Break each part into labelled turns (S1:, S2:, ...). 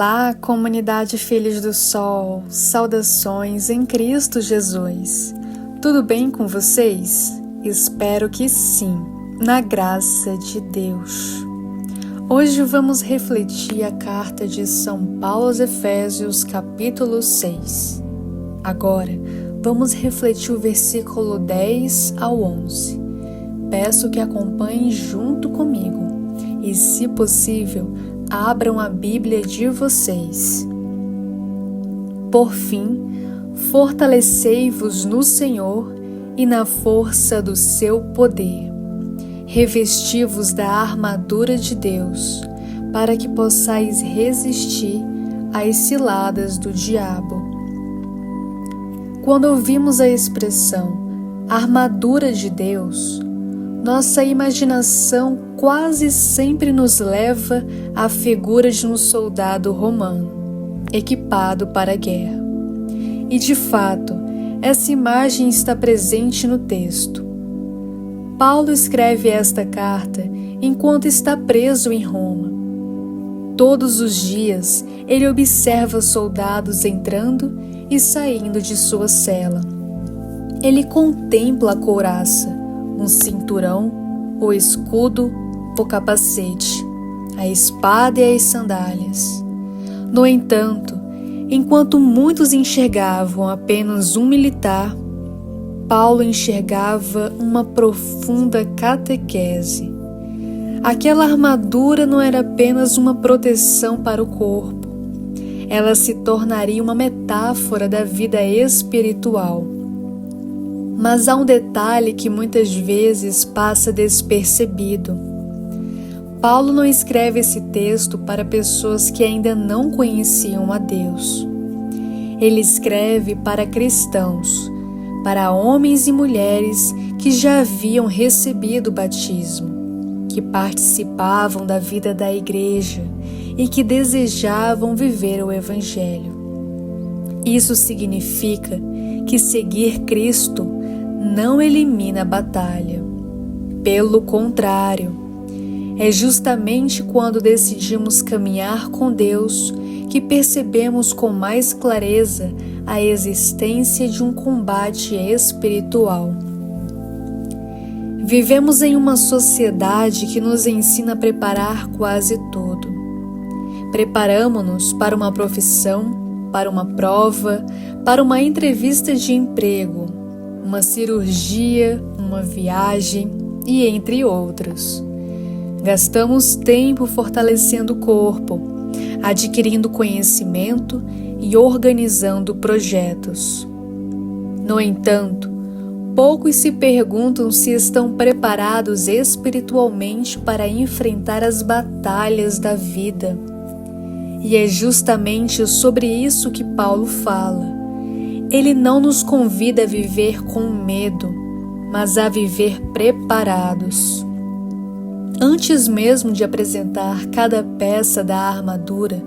S1: Olá, comunidade Filhos do Sol, saudações em Cristo Jesus. Tudo bem com vocês? Espero que sim, na graça de Deus. Hoje vamos refletir a carta de São Paulo aos Efésios, capítulo 6. Agora, vamos refletir o versículo 10 ao 11. Peço que acompanhem junto comigo e, se possível, abram a Bíblia de vocês. Por fim, fortalecei-vos no Senhor e na força do seu poder. Revesti-vos da armadura de Deus, para que possais resistir às ciladas do diabo. Quando ouvimos a expressão armadura de Deus, nossa imaginação quase sempre nos leva à figura de um soldado romano, equipado para a guerra. E de fato, essa imagem está presente no texto. Paulo escreve esta carta enquanto está preso em Roma. Todos os dias, ele observa soldados entrando e saindo de sua cela. Ele contempla a couraça, um cinturão, o escudo, o capacete, a espada e as sandálias. No entanto, enquanto muitos enxergavam apenas um militar, Paulo enxergava uma profunda catequese. Aquela armadura não era apenas uma proteção para o corpo, ela se tornaria uma metáfora da vida espiritual. Mas há um detalhe que muitas vezes passa despercebido. Paulo não escreve esse texto para pessoas que ainda não conheciam a Deus. Ele escreve para cristãos, para homens e mulheres que já haviam recebido o batismo, que participavam da vida da igreja e que desejavam viver o Evangelho. Isso significa que seguir Cristo não elimina a batalha. Pelo contrário, é justamente quando decidimos caminhar com Deus que percebemos com mais clareza a existência de um combate espiritual. Vivemos em uma sociedade que nos ensina a preparar quase tudo. Preparamo-nos para uma profissão, para uma prova, para uma entrevista de emprego, uma cirurgia, uma viagem e entre outros. Gastamos tempo fortalecendo o corpo, adquirindo conhecimento e organizando projetos. No entanto, poucos se perguntam se estão preparados espiritualmente para enfrentar as batalhas da vida. E é justamente sobre isso que Paulo fala. Ele não nos convida a viver com medo, mas a viver preparados. Antes mesmo de apresentar cada peça da armadura,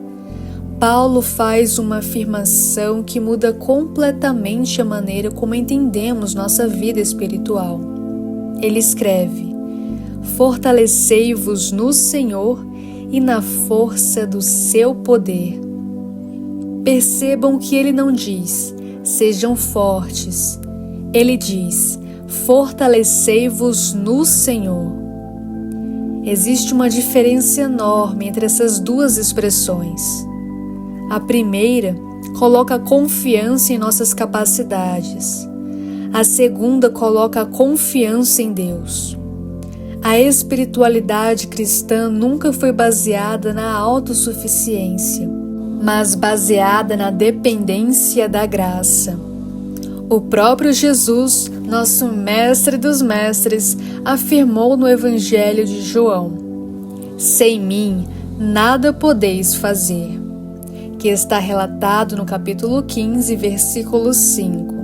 S1: Paulo faz uma afirmação que muda completamente a maneira como entendemos nossa vida espiritual. Ele escreve: fortalecei-vos no Senhor e na força do seu poder. Percebam que ele não diz: sejam fortes. Ele diz: fortalecei-vos no Senhor. Existe uma diferença enorme entre essas duas expressões. A primeira coloca confiança em nossas capacidades. A segunda coloca a confiança em Deus. A espiritualidade cristã nunca foi baseada na autossuficiência, mas baseada na dependência da graça. O próprio Jesus, nosso mestre dos mestres, afirmou no Evangelho de João: sem mim nada podeis fazer, que está relatado no capítulo 15, versículo 5.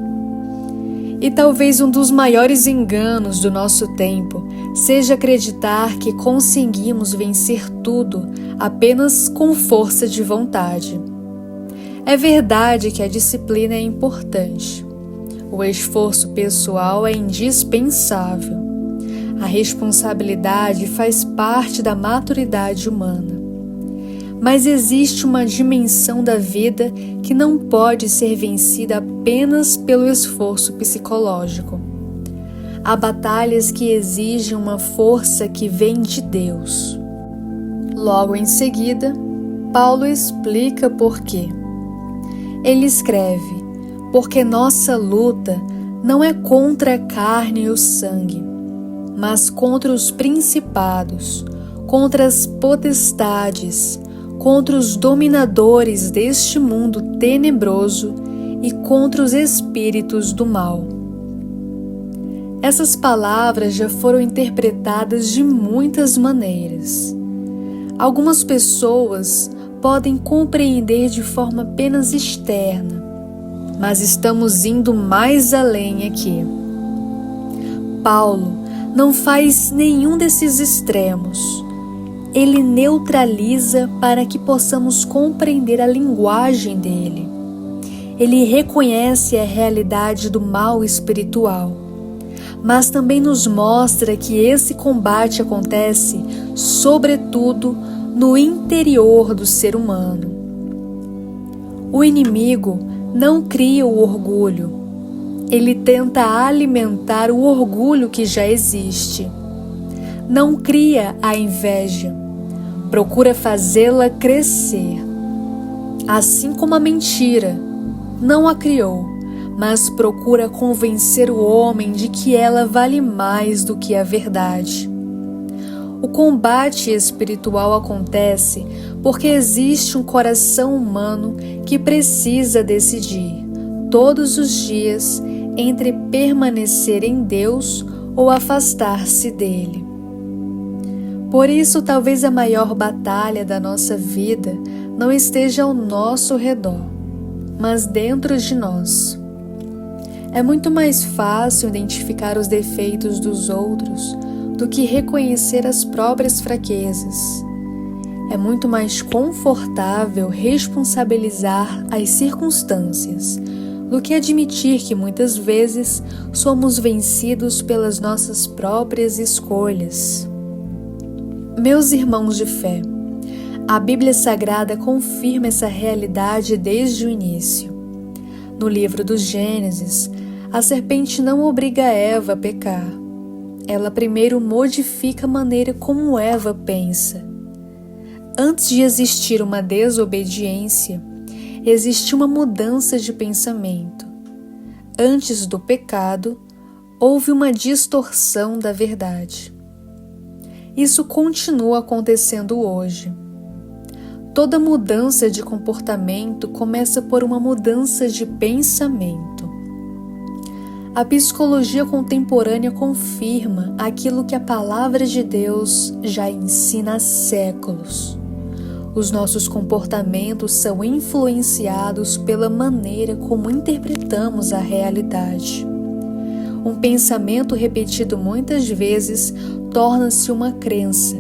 S1: E talvez um dos maiores enganos do nosso tempo seja acreditar que conseguimos vencer tudo apenas com força de vontade. É verdade que a disciplina é importante. O esforço pessoal é indispensável. A responsabilidade faz parte da maturidade humana. Mas existe uma dimensão da vida que não pode ser vencida apenas pelo esforço psicológico. Há batalhas que exigem uma força que vem de Deus. Logo em seguida, Paulo explica por quê. Ele escreve: porque nossa luta não é contra a carne e o sangue, mas contra os principados, contra as potestades, contra os dominadores deste mundo tenebroso e contra os espíritos do mal. Essas palavras já foram interpretadas de muitas maneiras. Algumas pessoas podem compreender de forma apenas externa, mas estamos indo mais além aqui. Paulo não faz nenhum desses extremos. Ele neutraliza para que possamos compreender a linguagem dele. Ele reconhece a realidade do mal espiritual, mas também nos mostra que esse combate acontece, sobretudo, no interior do ser humano. O inimigo não cria o orgulho. Ele tenta alimentar o orgulho que já existe. Não cria a inveja. Procura fazê-la crescer. Assim como a mentira não a criou, mas procura convencer o homem de que ela vale mais do que a verdade. O combate espiritual acontece porque existe um coração humano que precisa decidir, todos os dias, entre permanecer em Deus ou afastar-se dele. Por isso, talvez a maior batalha da nossa vida não esteja ao nosso redor, mas dentro de nós. É muito mais fácil identificar os defeitos dos outros do que reconhecer as próprias fraquezas. É muito mais confortável responsabilizar as circunstâncias do que admitir que muitas vezes somos vencidos pelas nossas próprias escolhas. Meus irmãos de fé, a Bíblia Sagrada confirma essa realidade desde o início. No livro do Gênesis, a serpente não obriga Eva a pecar. Ela primeiro modifica a maneira como Eva pensa. Antes de existir uma desobediência, existe uma mudança de pensamento. Antes do pecado, houve uma distorção da verdade. Isso continua acontecendo hoje. Toda mudança de comportamento começa por uma mudança de pensamento. A psicologia contemporânea confirma aquilo que a palavra de Deus já ensina há séculos. Os nossos comportamentos são influenciados pela maneira como interpretamos a realidade. Um pensamento repetido muitas vezes torna-se uma crença.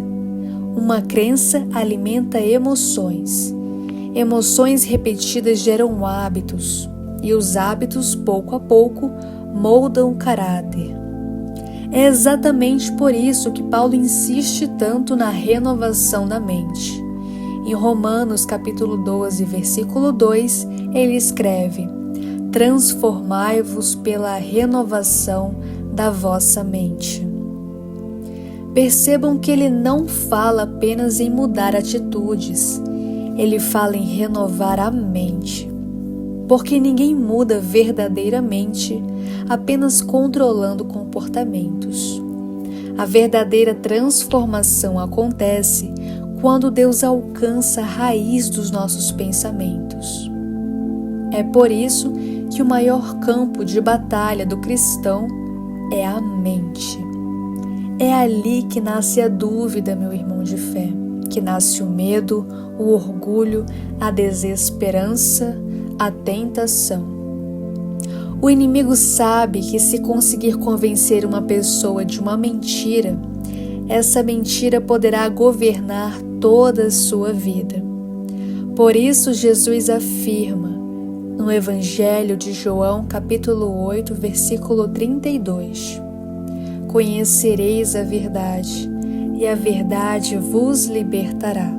S1: Uma crença alimenta emoções. Emoções repetidas geram hábitos, e os hábitos, pouco a pouco, moldam o caráter. É exatamente por isso que Paulo insiste tanto na renovação da mente. Em Romanos capítulo 12, versículo 2, ele escreve: transformai-vos pela renovação da vossa mente. Percebam que ele não fala apenas em mudar atitudes, ele fala em renovar a mente. Porque ninguém muda verdadeiramente apenas controlando comportamentos. A verdadeira transformação acontece quando Deus alcança a raiz dos nossos pensamentos. É por isso que o maior campo de batalha do cristão é a mente. É ali que nasce a dúvida, meu irmão de fé, que nasce o medo, o orgulho, a desesperança, a tentação. O inimigo sabe que se conseguir convencer uma pessoa de uma mentira, essa mentira poderá governar toda a sua vida. Por isso Jesus afirma no Evangelho de João, capítulo 8, versículo 32: conhecereis a verdade, e a verdade vos libertará.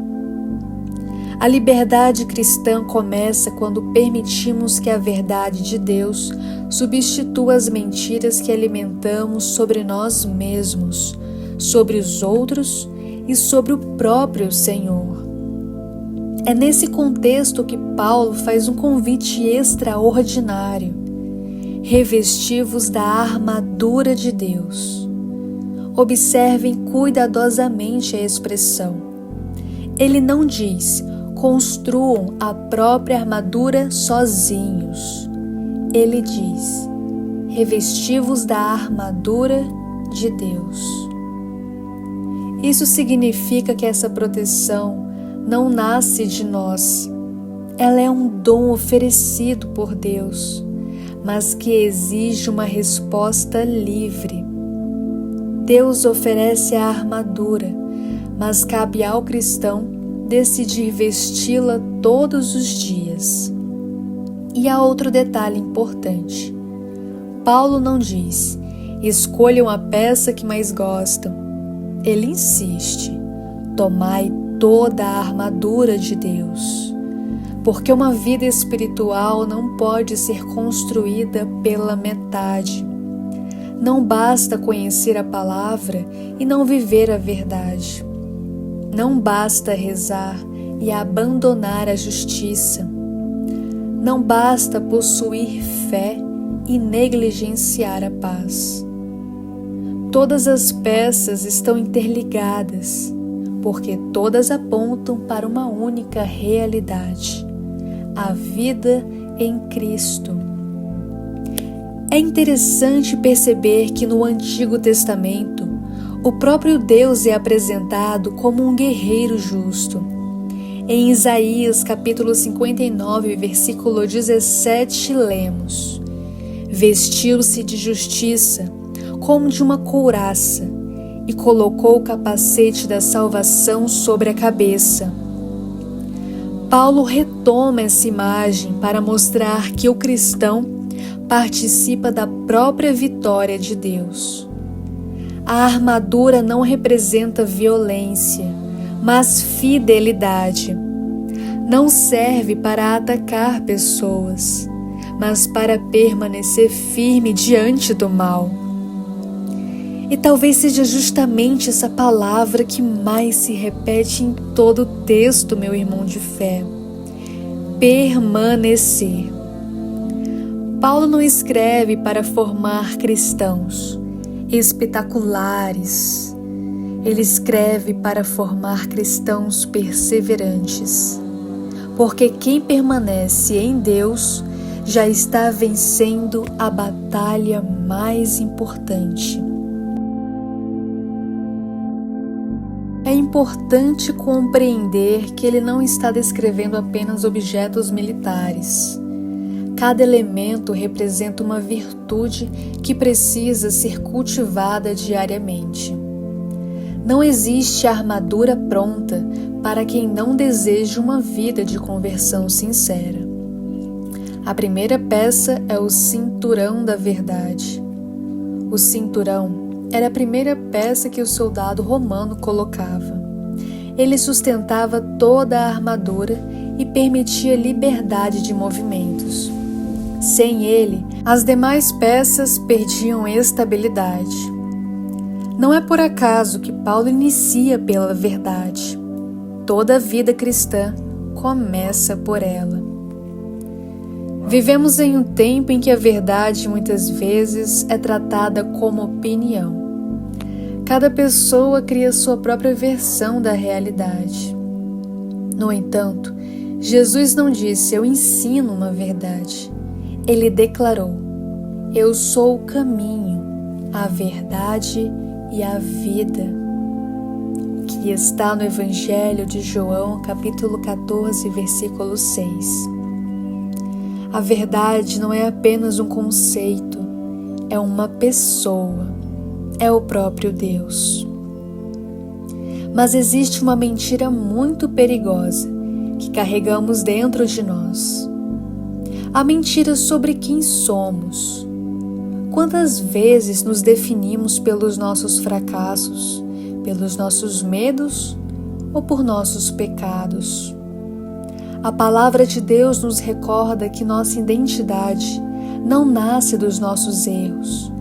S1: A liberdade cristã começa quando permitimos que a verdade de Deus substitua as mentiras que alimentamos sobre nós mesmos, sobre os outros e sobre o próprio Senhor. É nesse contexto que Paulo faz um convite extraordinário: revesti-vos da armadura de Deus. Observem cuidadosamente a expressão. Ele não diz: construam a própria armadura sozinhos. Ele diz: revesti-vos da armadura de Deus. Isso significa que essa proteção não nasce de nós. Ela é um dom oferecido por Deus, mas que exige uma resposta livre. Deus oferece a armadura, mas cabe ao cristão decidir vesti-la todos os dias. E há outro detalhe importante. Paulo não diz: escolham a peça que mais gostam. Ele insiste: tomai toda a armadura de Deus. Porque uma vida espiritual não pode ser construída pela metade. Não basta conhecer a palavra e não viver a verdade. Não basta rezar e abandonar a justiça. Não basta possuir fé e negligenciar a paz. Todas as peças estão interligadas, porque todas apontam para uma única realidade: a vida em Cristo. É interessante perceber que no Antigo Testamento, o próprio Deus é apresentado como um guerreiro justo. Em Isaías capítulo 59, versículo 17, lemos: vestiu-se de justiça, como de uma couraça, e colocou o capacete da salvação sobre a cabeça. Paulo retoma essa imagem para mostrar que o cristão participa da própria vitória de Deus. A armadura não representa violência, mas fidelidade. Não serve para atacar pessoas, mas para permanecer firme diante do mal. E talvez seja justamente essa palavra que mais se repete em todo o texto, meu irmão de fé: permanecer. Paulo não escreve para formar cristãos espetaculares. Ele escreve para formar cristãos perseverantes. Porque quem permanece em Deus já está vencendo a batalha mais importante. É importante compreender que ele não está descrevendo apenas objetos militares. Cada elemento representa uma virtude que precisa ser cultivada diariamente. Não existe armadura pronta para quem não deseja uma vida de conversão sincera. A primeira peça é o cinturão da verdade. O cinturão era a primeira peça que o soldado romano colocava. Ele sustentava toda a armadura e permitia liberdade de movimentos. Sem ele, as demais peças perdiam estabilidade. Não é por acaso que Paulo inicia pela verdade. Toda a vida cristã começa por ela. Vivemos em um tempo em que a verdade muitas vezes é tratada como opinião. Cada pessoa cria sua própria versão da realidade. No entanto, Jesus não disse: eu ensino uma verdade. Ele declarou: eu sou o caminho, a verdade e a vida. Que está no Evangelho de João, capítulo 14, versículo 6. A verdade não é apenas um conceito, é uma pessoa, é o próprio Deus. Mas existe uma mentira muito perigosa que carregamos dentro de nós. A mentira sobre quem somos. Quantas vezes nos definimos pelos nossos fracassos, pelos nossos medos ou por nossos pecados? A palavra de Deus nos recorda que nossa identidade não nasce dos nossos erros,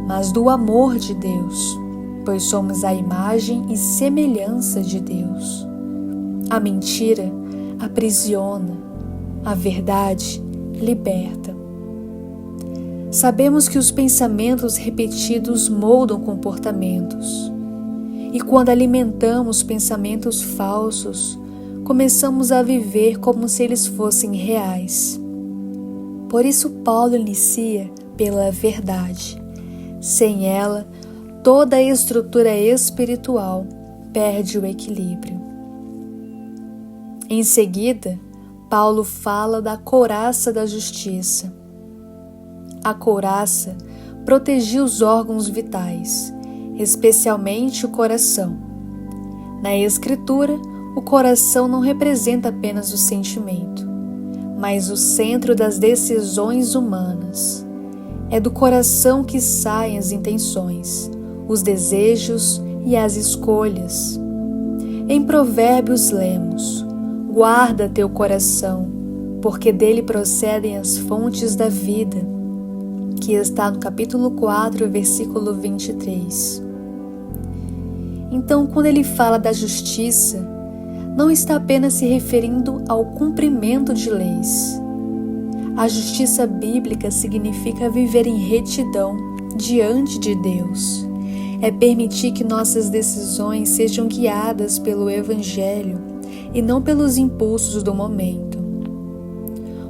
S1: mas do amor de Deus, pois somos a imagem e semelhança de Deus. A mentira aprisiona, a verdade liberta. Sabemos que os pensamentos repetidos moldam comportamentos, e quando alimentamos pensamentos falsos, começamos a viver como se eles fossem reais. Por isso Paulo inicia pela verdade. Sem ela, toda a estrutura espiritual perde o equilíbrio. Em seguida, Paulo fala da couraça da justiça. A couraça protegia os órgãos vitais, especialmente o coração. Na Escritura, o coração não representa apenas o sentimento, mas o centro das decisões humanas. É do coração que saem as intenções, os desejos e as escolhas. Em Provérbios lemos: guarda teu coração, porque dele procedem as fontes da vida, que está no capítulo 4, versículo 23. Então, quando ele fala da justiça, não está apenas se referindo ao cumprimento de leis. A justiça bíblica significa viver em retidão diante de Deus. É permitir que nossas decisões sejam guiadas pelo Evangelho e não pelos impulsos do momento.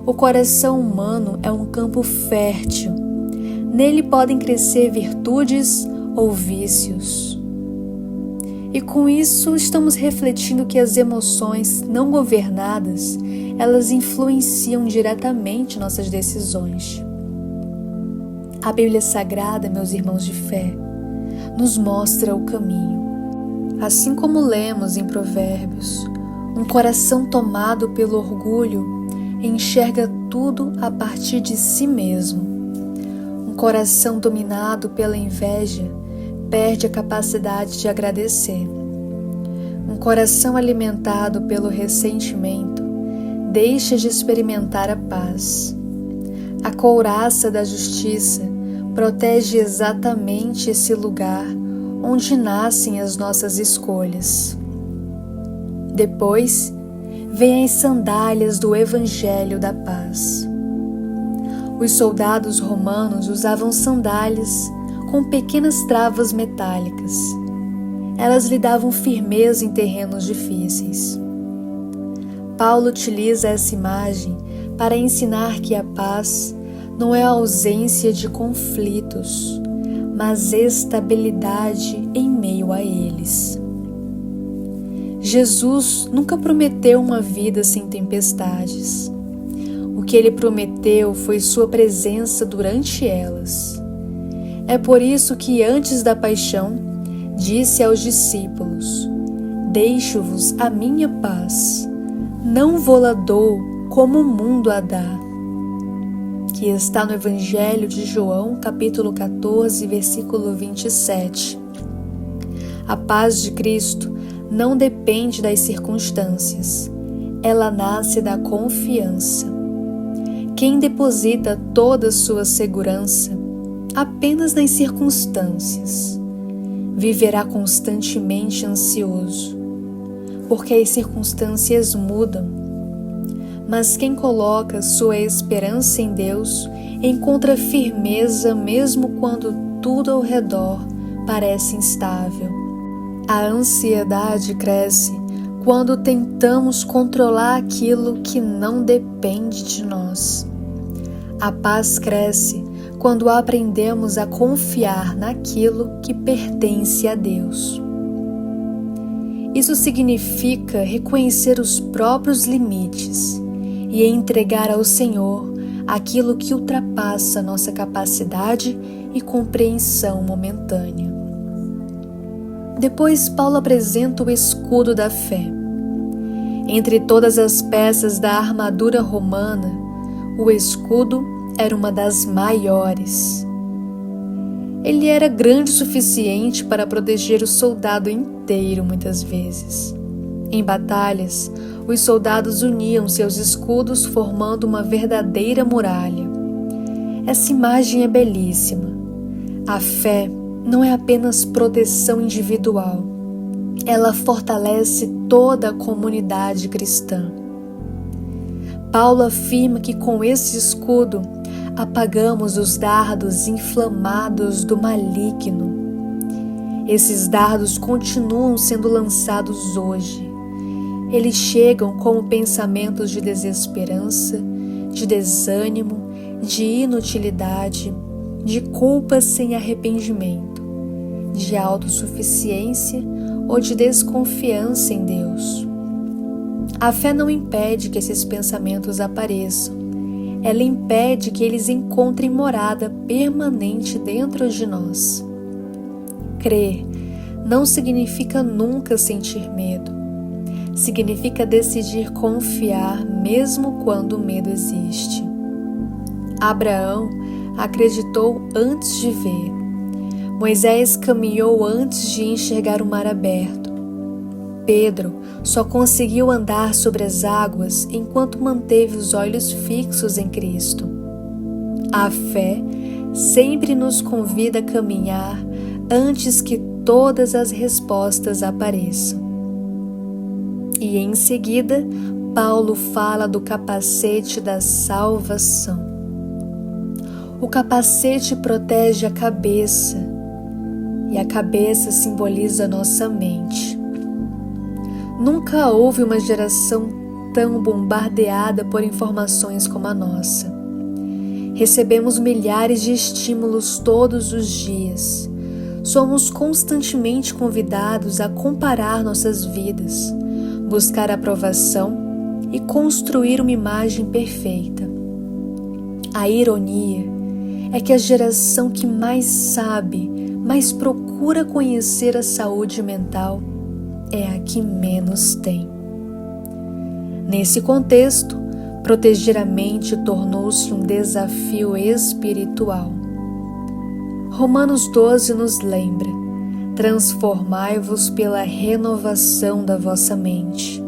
S1: O coração humano é um campo fértil. Nele podem crescer virtudes ou vícios. E com isso estamos refletindo que as emoções não governadas, elas influenciam diretamente nossas decisões. A Bíblia Sagrada, meus irmãos de fé, nos mostra o caminho. Assim como lemos em Provérbios, um coração tomado pelo orgulho enxerga tudo a partir de si mesmo. Um coração dominado pela inveja perde a capacidade de agradecer. Um coração alimentado pelo ressentimento deixa de experimentar a paz. A couraça da justiça protege exatamente esse lugar onde nascem as nossas escolhas. Depois, vêm as sandálias do Evangelho da Paz. Os soldados romanos usavam sandálias com pequenas travas metálicas. Elas lhe davam firmeza em terrenos difíceis. Paulo utiliza essa imagem para ensinar que a paz não é a ausência de conflitos, mas estabilidade em meio a eles. Jesus nunca prometeu uma vida sem tempestades. O que ele prometeu foi sua presença durante elas. É por isso que antes da paixão, disse aos discípulos: deixo-vos a minha paz, não vô-la dou como o mundo a dá. Que está no Evangelho de João, capítulo 14, versículo 27. A paz de Cristo não depende das circunstâncias, ela nasce da confiança. Quem deposita toda a sua segurança apenas nas circunstâncias viverá constantemente ansioso, porque as circunstâncias mudam. Mas quem coloca sua esperança em Deus encontra firmeza mesmo quando tudo ao redor parece instável. A ansiedade cresce quando tentamos controlar aquilo que não depende de nós. A paz cresce quando aprendemos a confiar naquilo que pertence a Deus. Isso significa reconhecer os próprios limites e entregar ao Senhor aquilo que ultrapassa nossa capacidade e compreensão momentânea. Depois, Paulo apresenta o escudo da fé. Entre todas as peças da armadura romana, o escudo era uma das maiores. Ele era grande o suficiente para proteger o soldado inteiro muitas vezes. Em batalhas, Os soldados uniam seus escudos formando uma verdadeira muralha. Essa imagem é belíssima. A fé não é apenas proteção individual. Ela fortalece toda a comunidade cristã. Paulo afirma que com esse escudo apagamos os dardos inflamados do maligno. Esses dardos continuam sendo lançados hoje. Eles chegam como pensamentos de desesperança, de desânimo, de inutilidade, de culpa sem arrependimento, de autossuficiência ou de desconfiança em Deus. A fé não impede que esses pensamentos apareçam. Ela impede que eles encontrem morada permanente dentro de nós. Crer não significa nunca sentir medo. Significa decidir confiar mesmo quando o medo existe. Abraão acreditou antes de ver. Moisés caminhou antes de enxergar o mar aberto. Pedro só conseguiu andar sobre as águas enquanto manteve os olhos fixos em Cristo. A fé sempre nos convida a caminhar antes que todas as respostas apareçam. E em seguida, Paulo fala do capacete da salvação. O capacete protege a cabeça, e a cabeça simboliza a nossa mente. Nunca houve uma geração tão bombardeada por informações como a nossa. Recebemos milhares de estímulos todos os dias. Somos constantemente convidados a comparar nossas vidas, buscar aprovação e construir uma imagem perfeita. A ironia é que a geração que mais sabe, mais procura conhecer a saúde mental, é a que menos tem. Nesse contexto, proteger a mente tornou-se um desafio espiritual. Romanos 12 nos lembra: transformai-vos pela renovação da vossa mente.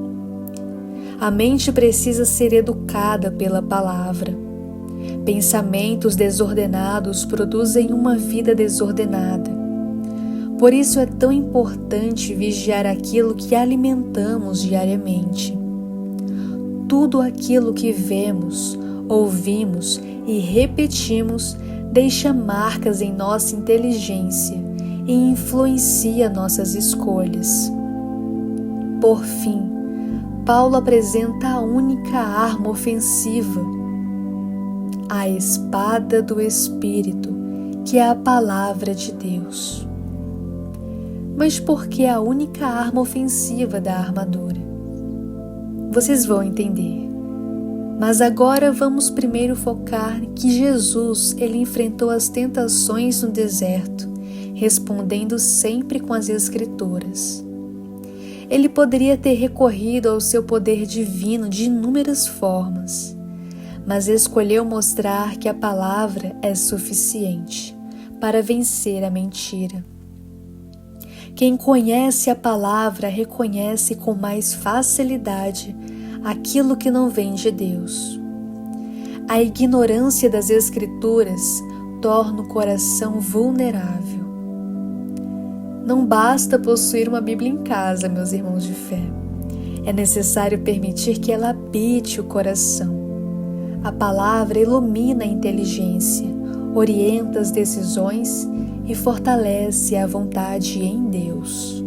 S1: A mente precisa ser educada pela palavra. Pensamentos desordenados produzem uma vida desordenada. Por isso é tão importante vigiar aquilo que alimentamos diariamente. Tudo aquilo que vemos, ouvimos e repetimos deixa marcas em nossa inteligência e influencia nossas escolhas. Por fim, Paulo apresenta a única arma ofensiva, a espada do Espírito, que é a palavra de Deus. Mas por que a única arma ofensiva da armadura? Vocês vão entender. Mas agora vamos primeiro focar que Jesus, ele enfrentou as tentações no deserto, respondendo sempre com as Escrituras. Ele poderia ter recorrido ao seu poder divino de inúmeras formas, mas escolheu mostrar que a palavra é suficiente para vencer a mentira. Quem conhece a palavra reconhece com mais facilidade aquilo que não vem de Deus. A ignorância das Escrituras torna o coração vulnerável. Não basta possuir uma Bíblia em casa, meus irmãos de fé. É necessário permitir que ela habite o coração. A palavra ilumina a inteligência, orienta as decisões e fortalece a vontade em Deus.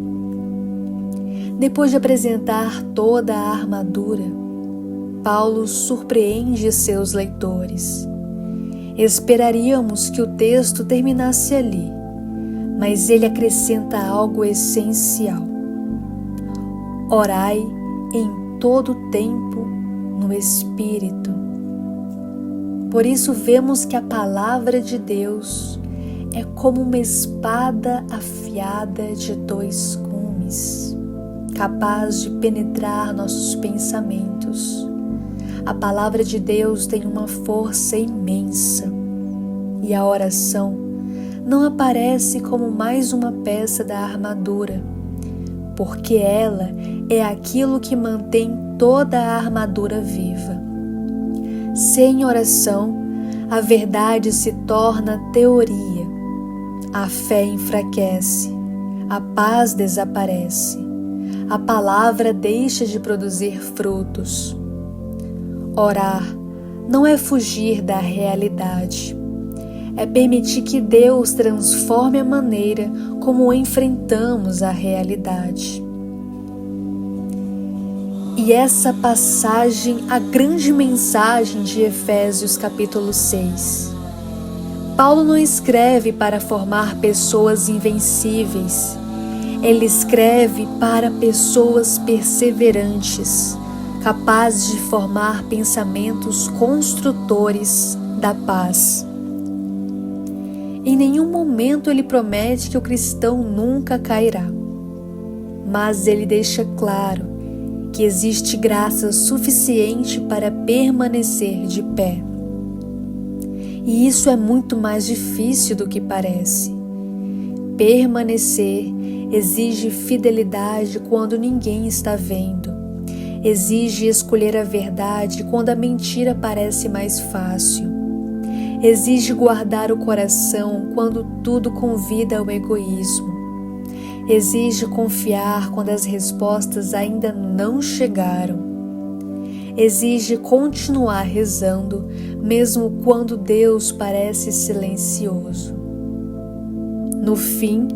S1: Depois de apresentar toda a armadura, Paulo surpreende seus leitores. Esperaríamos que o texto terminasse ali, mas ele acrescenta algo essencial. Orai em todo tempo no Espírito. Por isso vemos que a palavra de Deus é como uma espada afiada de 2 gumes, capaz de penetrar nossos pensamentos. A palavra de Deus tem uma força imensa e a oração não aparece como mais uma peça da armadura, porque ela é aquilo que mantém toda a armadura viva. Sem oração, a verdade se torna teoria, a fé enfraquece, a paz desaparece, a palavra deixa de produzir frutos. Orar não é fugir da realidade, é permitir que Deus transforme a maneira como enfrentamos a realidade. E essa passagem, a grande mensagem de Efésios capítulo 6. Paulo não escreve para formar pessoas invencíveis, ele escreve para pessoas perseverantes, capazes de formar pensamentos construtores da paz. Em nenhum momento ele promete que o cristão nunca cairá, mas ele deixa claro que existe graça suficiente para permanecer de pé. E isso é muito mais difícil do que parece. Permanecer exige fidelidade quando ninguém está vendo. Exige escolher a verdade quando a mentira parece mais fácil. Exige guardar o coração quando tudo convida ao egoísmo. Exige confiar quando as respostas ainda não chegaram. Exige continuar rezando, mesmo quando Deus parece silencioso. No fim,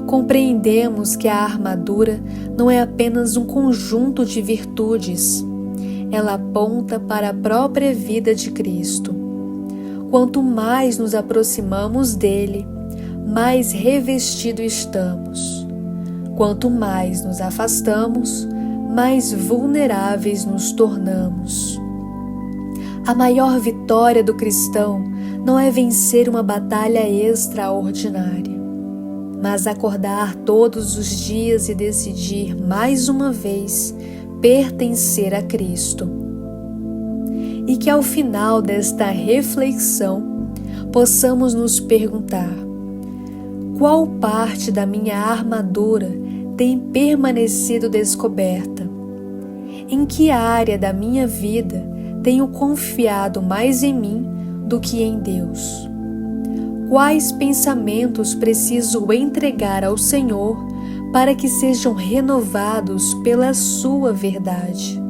S1: compreendemos que a armadura não é apenas um conjunto de virtudes. Ela aponta para a própria vida de Cristo. Quanto mais nos aproximamos dele, mais revestido estamos. Quanto mais nos afastamos, mais vulneráveis nos tornamos. A maior vitória do cristão não é vencer uma batalha extraordinária, mas acordar todos os dias e decidir mais uma vez pertencer a Cristo. E que ao final desta reflexão possamos nos perguntar: qual parte da minha armadura tem permanecido descoberta? Em que área da minha vida tenho confiado mais em mim do que em Deus? Quais pensamentos preciso entregar ao Senhor para que sejam renovados pela sua verdade?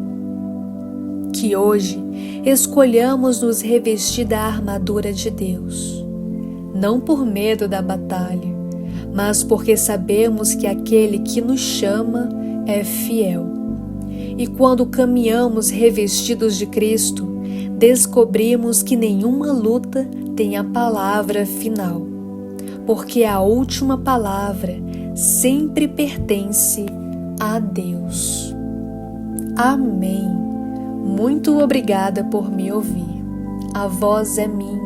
S1: Que hoje escolhamos nos revestir da armadura de Deus, não por medo da batalha, mas porque sabemos que aquele que nos chama é fiel. E quando caminhamos revestidos de Cristo, descobrimos que nenhuma luta tem a palavra final, porque a última palavra sempre pertence a Deus. Amém. Muito obrigada por me ouvir. A voz é minha,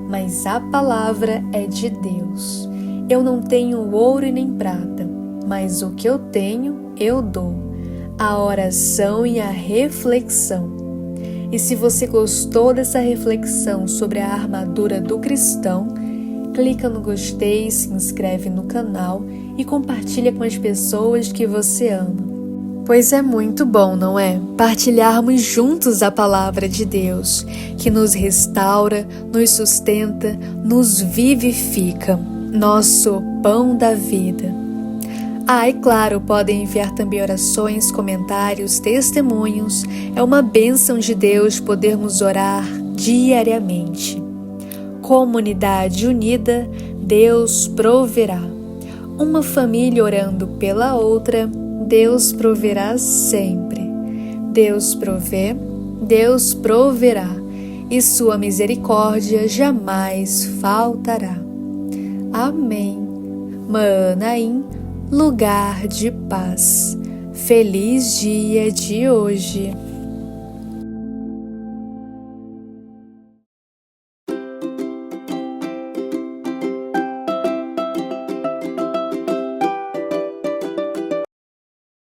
S1: mas a palavra é de Deus. Eu não tenho ouro e nem prata, mas o que eu tenho, eu dou. A oração e a reflexão. E se você gostou dessa reflexão sobre a armadura do cristão, clica no gostei, se inscreve no canal e compartilha com as pessoas que você ama. Pois é muito bom, não é? Partilharmos juntos a palavra de Deus, que nos restaura, nos sustenta, nos vivifica. Nosso pão da vida. E claro, podem enviar também orações, comentários, testemunhos. É uma bênção de Deus podermos orar diariamente. Comunidade unida, Deus proverá. Uma família orando pela outra, Deus proverá sempre. Deus provê, Deus proverá, e sua misericórdia jamais faltará. Amém. Manaim, lugar de paz. Feliz dia de hoje.